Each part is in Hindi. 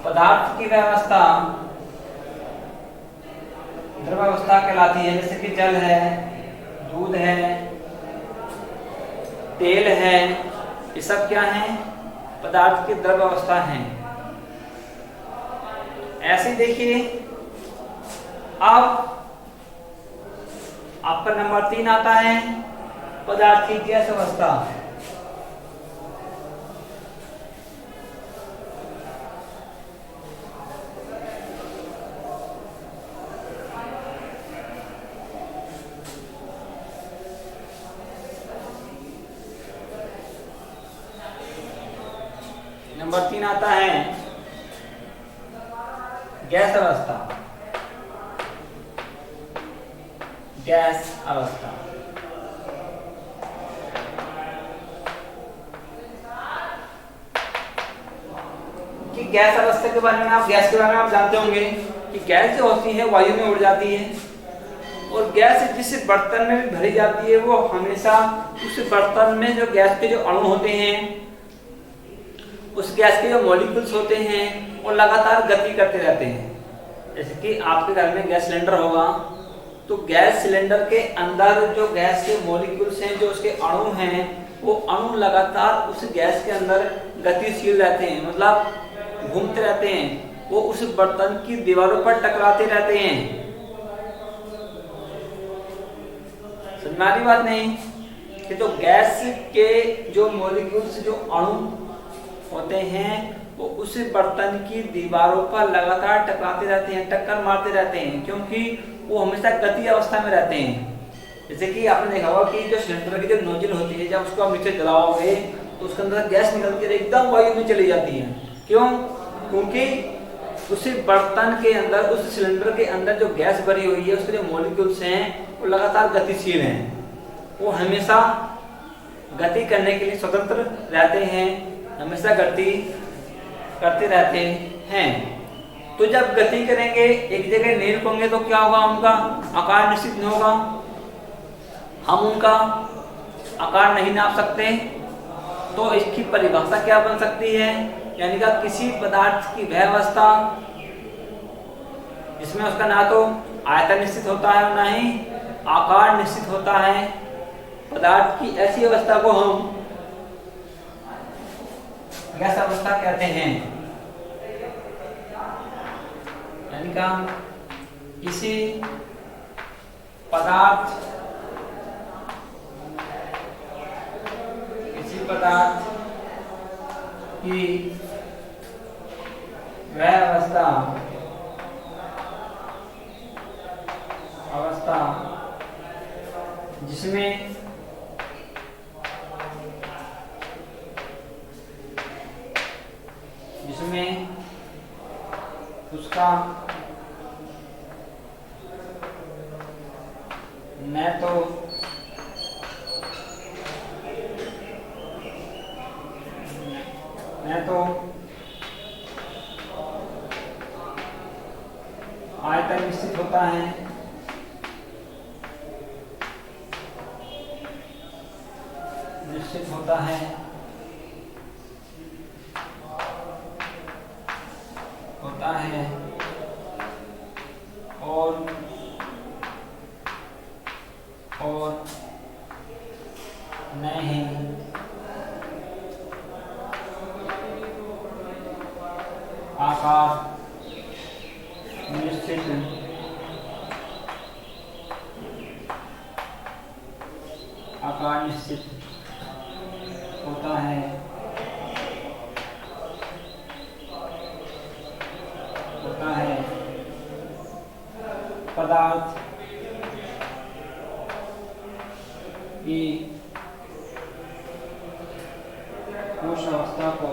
पदार्थ की व्यवस्था द्रवावस्था कहलाती है। जैसे कि जल है, दूध है, तेल है, ये सब क्या है? पदार्थ की द्रवावस्था है। ऐसे देखिए, अब आपका नंबर 3 आता है पदार्थ की गैस अवस्था। नंबर 3 आता है गैस अवस्था। गैस अवस्था कि गैस अवस्था के बारे में आप गैस के बारे में आप जानते होंगे कि गैस जो होती है वायु में उड़ जाती है, और गैस जिस बर्तन में भी भरी जाती है वो हमेशा उस बर्तन में जो गैस के जो अणु होते हैं, उस गैस के जो मॉलिक्यूल्स होते हैं वो लगातार गति करते रहते हैं। जैसे कि आपके घर में गैस सिलेंडर होगा, तो गैस सिलेंडर के अंदर जो गैस के मॉलिक्यूल्स हैं, जो उसके अणु हैं, वो अणु लगातार उस गैस के अंदर गतिशील रहते हैं, मतलब घूमते रहते हैं, वो उस बर्तन की दीवारों पर टकराते रहते हैं। समझ में आ रही बात नहीं? कि जो गैस के जो मॉलिक्यूल्स जो अणु होते हैं वो उस बर्तन की दीवारों पर लगातार टकराते रहते हैं, टक्कर मारते रहते हैं, क्योंकि वो हमेशा गति अवस्था में रहते हैं। जैसे कि आपने देखा होगा कि जो सिलेंडर की जो नोजल होती है, जब उसको आप नीचे जलाओगे तो उसके अंदर गैस निकलती है, एकदम वायु में चली जाती है। क्यों? क्योंकि उस बर्तन के अंदर, उस सिलेंडर के अंदर जो गैस भरी हुई है, उसके जो मॉलिक्यूल्स हैं वो लगातार गतिशील हैं, वो हमेशा गति करने के लिए स्वतंत्र रहते हैं, हमेशा गति करते रहते हैं। तो जब गति करेंगे, एक जगह नहीं रुकेंगे, तो क्या होगा? उनका आकार निश्चित नहीं होगा, हम उनका आकार नहीं नाप सकते। तो इसकी परिभाषा क्या बन सकती है? यानी कि किसी पदार्थ की वह अवस्था जिसमें उसका ना तो आयतन निश्चित होता है और ना ही आकार निश्चित होता है, पदार्थ की ऐसी अवस्था को हम गैस अवस्था कहते हैं। यानी कि किसी पदार्थ की वह अवस्था जिसमें उसका न तो आयतन निश्चित होता है, और नहीं आकार निश्चित होता है। पदार्थ की उस अवस्था को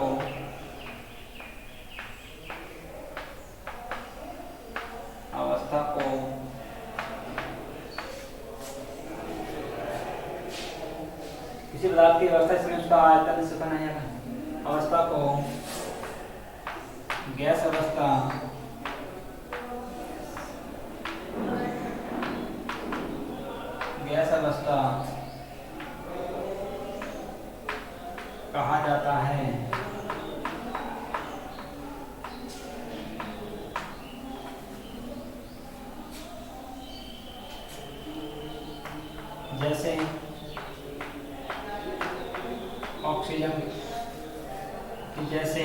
किसी पदार्थ की अवस्था इसमें उसका आयतन से बनाया अवस्था को गैस अवस्था कहा जाता है। जैसे ऑक्सीजन, जैसे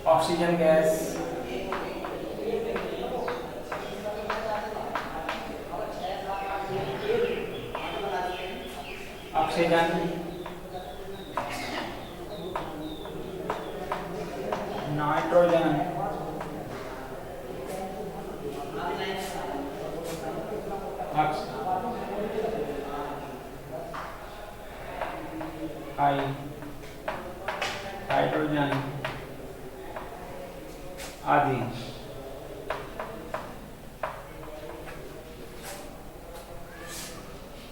oxygen gas, oxygen, nitrogen, hydrogen आदि।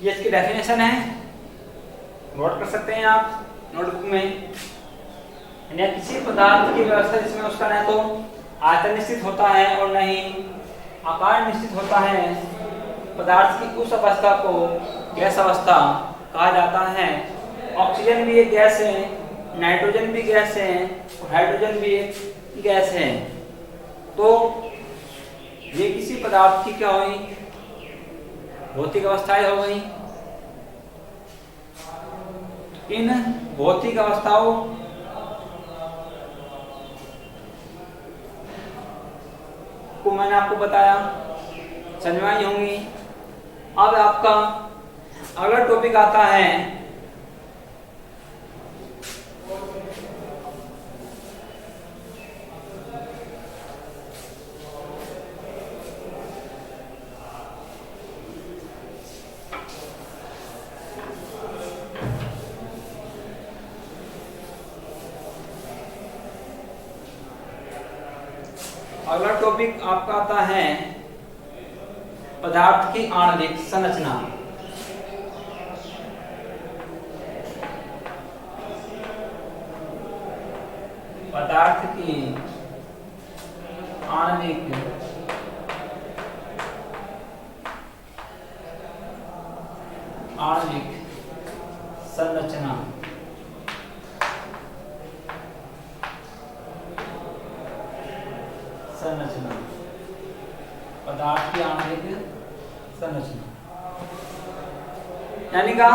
ये इसकी डेफिनेशन है, नोट कर सकते हैं आप नोटबुक में। किसी पदार्थ की व्यवस्था जिसमें उसका न तो आयतन निश्चित होता है और न ही आकार निश्चित होता है, पदार्थ की उस अवस्था को गैस अवस्था कहा जाता है। ऑक्सीजन भी एक गैस है, नाइट्रोजन भी गैस है, हाइड्रोजन भी एक गैस है। तो ये किसी पदार्थ की क्या हुई, भौतिक अवस्थाएं हो गई। इन भौतिक अवस्थाओं को मैंने आपको बताया, समझ में आई होंगी। अब आपका अगला टॉपिक आता है अगला टॉपिक आपका आता है पदार्थ की आणविक संरचना। पदार्थ की आणविक संरचना। पदार्थ की आणविक संरचना यानी का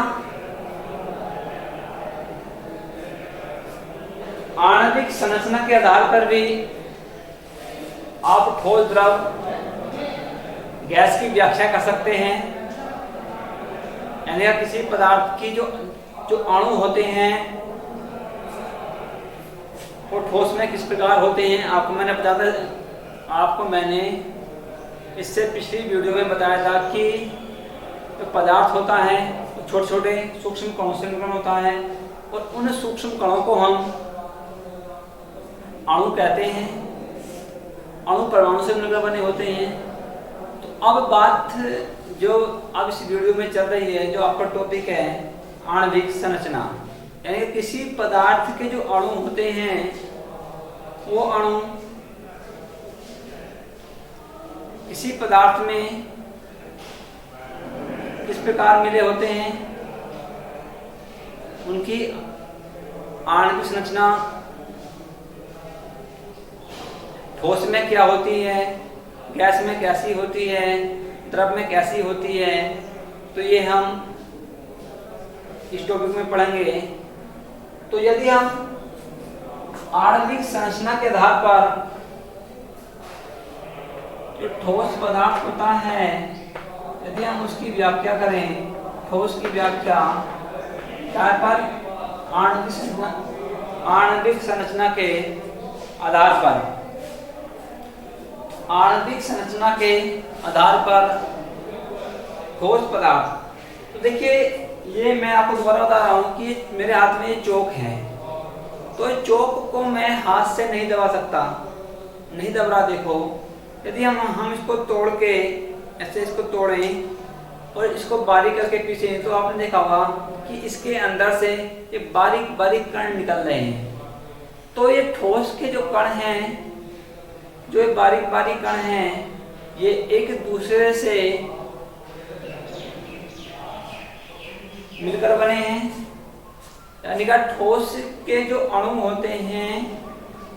आणविक संरचना के आधार पर भी आप ठोस, द्रव, गैस की व्याख्या कर सकते हैं। यानी किसी पदार्थ की जो अणु होते हैं वो ठोस में किस प्रकार होते हैं, आपको मैंने इससे पिछली वीडियो में बताया था कि जो पदार्थ होता है वो छोटे छोटे सूक्ष्म कणों से निर्मित होता है और उन सूक्ष्म कणों को हम अणु कहते हैं। अणु परमाणु से मिलकर बने होते हैं। तो अब बात जो अब इस वीडियो में चल रही है, जो आपका टॉपिक है आणविक संरचना, यानी किसी पदार्थ के जो अणु होते हैं वो अणु किसी पदार्थ में किस प्रकार मिले होते हैं, उनकी आणविक संरचना ठोस में क्या होती है, गैस में कैसी होती है, द्रव में कैसी होती है, तो ये हम इस टॉपिक में पढ़ेंगे। तो यदि हम आणविक संरचना के आधार पर जो ठोस पदार्थ होता है, यदि हम उसकी व्याख्या करें, ठोस की व्याख्या पर आणविक संरचना के आधार पर, आणविक संरचना के आधार पर ठोस पदार्थ। तो देखिए, ये मैं आपको दोबारा बता रहा हूँ कि मेरे हाथ में ये चौक है, तो इस चौक को मैं हाथ से नहीं दबा सकता, नहीं दब रहा। देखो, यदि हम इसको तोड़ के ऐसे इसको तोड़ें और इसको बारीक करके पीसें, तो आपने देखा होगा कि इसके अंदर से ये बारीक बारीक कण निकल रहे हैं। तो ये ठोस के जो कण हैं, जो ये बारीक बारीक कण हैं, ये एक दूसरे से मिलकर बने हैं। यानी कि ठोस के जो अणु होते हैं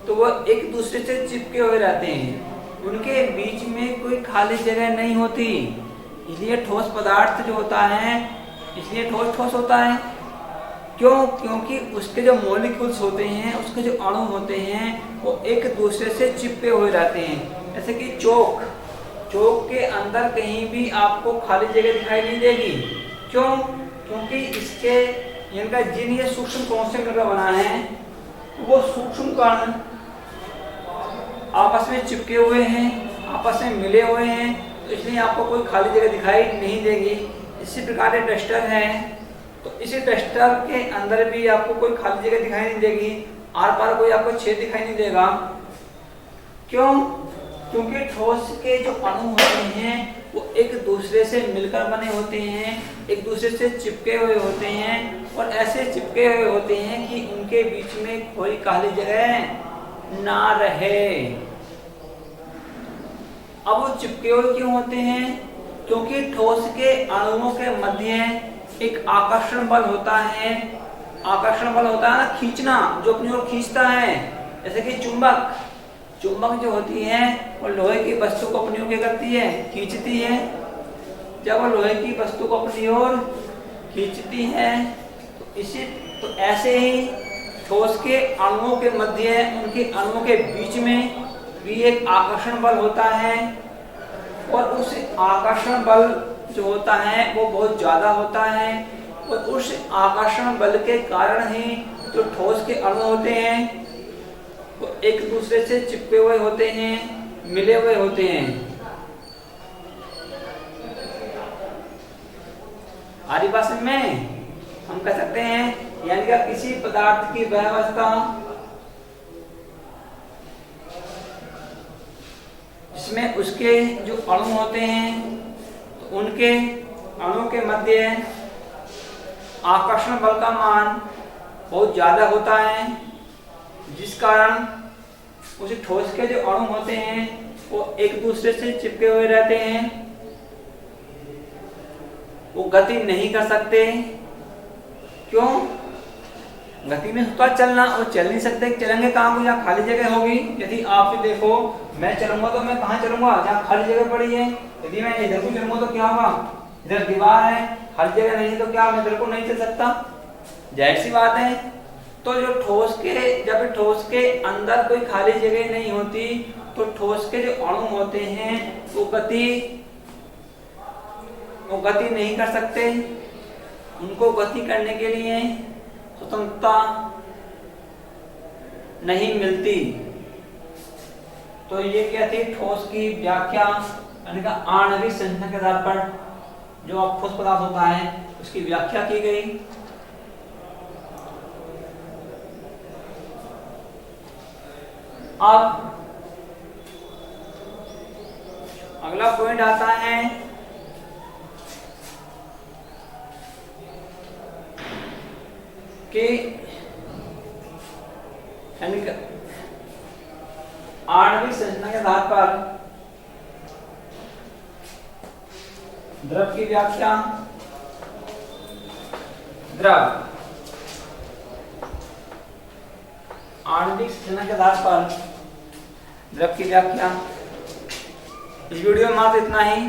तो वो एक दूसरे से चिपके हुए रहते हैं, उनके बीच में कोई खाली जगह नहीं होती। इसलिए ठोस पदार्थ जो होता है, इसलिए ठोस ठोस होता है। क्यों? क्योंकि उसके जो मॉलिक्यूल्स होते हैं, उसके जो अणु होते हैं, वो एक दूसरे से चिपके हुए रहते हैं। जैसे कि चौक के अंदर कहीं भी आपको खाली जगह दिखाई नहीं देगी। क्यों? क्योंकि इसके इनका जिन ये सूक्ष्म कौन से का बना है, वो सूक्ष्म कण आपस में चिपके हुए हैं, आपस में मिले हुए हैं, तो इसलिए आपको कोई खाली जगह दिखाई नहीं देगी। इसी प्रकार डस्टर है, तो इसी डस्टर के अंदर भी आपको कोई खाली जगह दिखाई नहीं देगी, आर पार कोई आपको छेद दिखाई नहीं देगा। क्यों? क्योंकि ठोस के जो अणु होते हैं वो एक दूसरे से मिलकर बने होते हैं, एक दूसरे से चिपके हुए होते हैं, और ऐसे चिपके हुए होते हैं कि उनके बीच में कोई खाली जगह ना रहे। अब वो चिपके हुए क्यों होते हैं? क्योंकि ठोस के अणुओं के मध्य एक आकर्षण बल होता है। आकर्षण बल होता है ना, खींचना, जो अपनी ओर खींचता है। जैसे कि चुंबक जो होती है वो लोहे की वस्तु को अपनी ओर क्या करती है? खींचती है। जब वो लोहे की वस्तु को अपनी ओर खींचती है तो ऐसे ही ठोस के अणुओं के मध्य, उनके अणुओं के बीच में भी एक आकर्षण बल होता है, और उस आकर्षण बल जो होता है वो बहुत ज्यादा होता है, और उस आकर्षण बल के कारण ही जो ठोस के अणु होते हैं वो एक दूसरे से चिपके हुए होते हैं, मिले हुए होते हैं। आरी भाषा में हम कह सकते हैं, यानी कि किसी पदार्थ की व्यवस्था जिसमें उसके जो अणु होते हैं, तो उनके अणु के मध्य आकर्षण बल का मान बहुत ज्यादा होता है, जिस कारण उस ठोस के जो अणु होते हैं वो एक दूसरे से चिपके हुए रहते हैं, वो गति नहीं कर सकते। क्यों? गति में होता चलना, वो चल नहीं सकते। चलेंगे कहाँ को? जहाँ खाली जगह होगी। यदि आप देखो, मैं चलूंगा तो मैं कहाँ चलूंगा? जहाँ खाली जगह पड़ी है। यदि मैं इधर को चलूंगा तो क्या होगा? इधर दीवार है, खाली जगह नहीं है, तो क्या मैं इधर को नहीं चल सकता? जाहिर सी बात है। तो जो जब ठोस के अंदर कोई खाली जगह नहीं होती, तो ठोस के जो अणु होते हैं वो गति नहीं कर सकते। उनको गति करने के लिए स्वतंत्रता नहीं मिलती। तो ये क्या थी ठोस की व्याख्या, यानी कि आणविक संरचना के आधार पर जो ठोस पदार्थ होता है उसकी व्याख्या की गई। अब अगला पॉइंट आता है कि आणविक संरचना के आधार पर द्रव की व्याख्या। द्रव आणविक संरचना के आधार पर द्रव की व्याख्या। इस वीडियो में मात्र इतना ही।